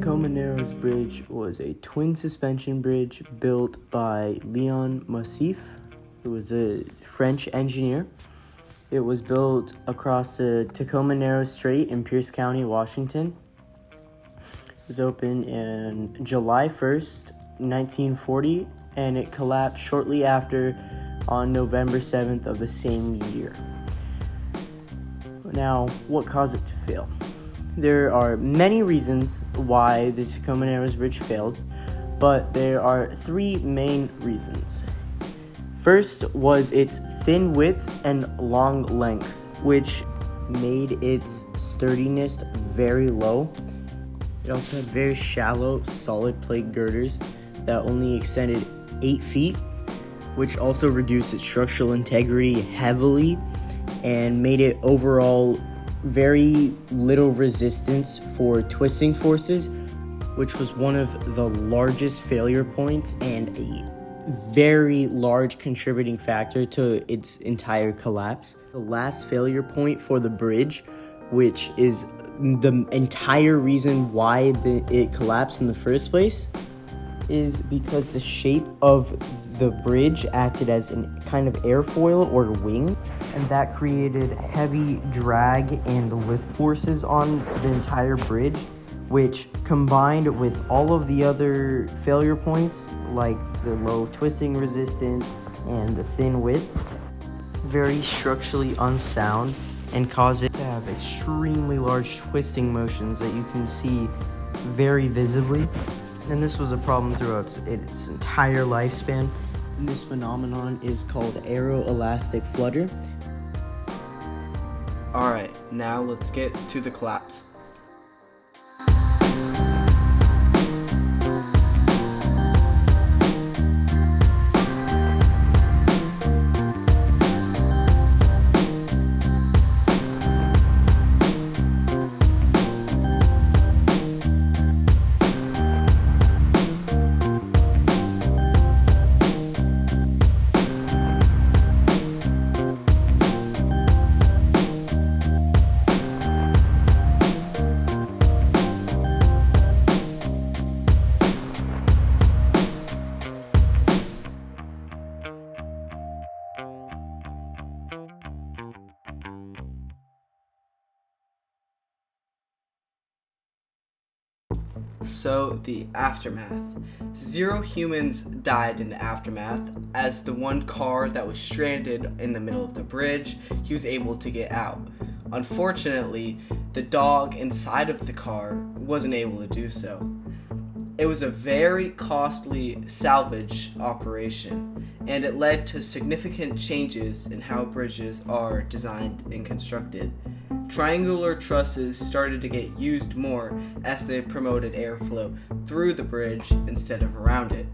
Tacoma Narrows Bridge was a twin suspension bridge built by Leon Mossif, who was a French engineer. It was built across the Tacoma Narrows Strait in Pierce County, Washington. It was opened on July 1st, 1940, and it collapsed shortly after on November 7th of the same year. Now, what caused it to fail? There are many reasons why the Tacoma Narrows Bridge failed, but there are three main reasons. First was its thin width and long length, which made its sturdiness very low. It also had very shallow, solid plate girders that only extended 8 feet, which also reduced its structural integrity heavily and made it overall very little resistance for twisting forces, which was one of the largest failure points and a very large contributing factor to its entire collapse. The last failure point for the bridge, which is the entire reason why it collapsed in the first place, is because the shape of the bridge acted as a kind of airfoil or wing, and that created heavy drag and lift forces on the entire bridge, which combined with all of the other failure points like the low twisting resistance and the thin width, very structurally unsound, and caused it to have extremely large twisting motions that you can see very visibly. And this was a problem throughout its entire lifespan. And this phenomenon is called aeroelastic flutter. Alright, now let's get to the collapse. So, the aftermath. 0 humans died in the aftermath, as the one car that was stranded in the middle of the bridge, he was able to get out. Unfortunately, the dog inside of the car wasn't able to do so. It was a very costly salvage operation, and it led to significant changes in how bridges are designed and constructed. Triangular trusses started to get used more as they promoted airflow through the bridge instead of around it.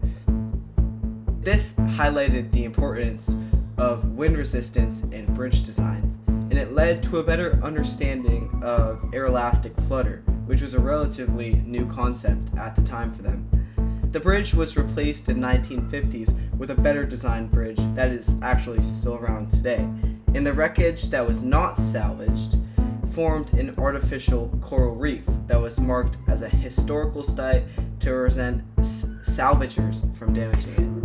This highlighted the importance of wind resistance in bridge designs, and it led to a better understanding of aeroelastic flutter, which was a relatively new concept at the time for them. The bridge was replaced in the 1950s with a better designed bridge that is actually still around today. And the wreckage that was not salvaged formed an artificial coral reef that was marked as a historical site to prevent salvagers from damaging it.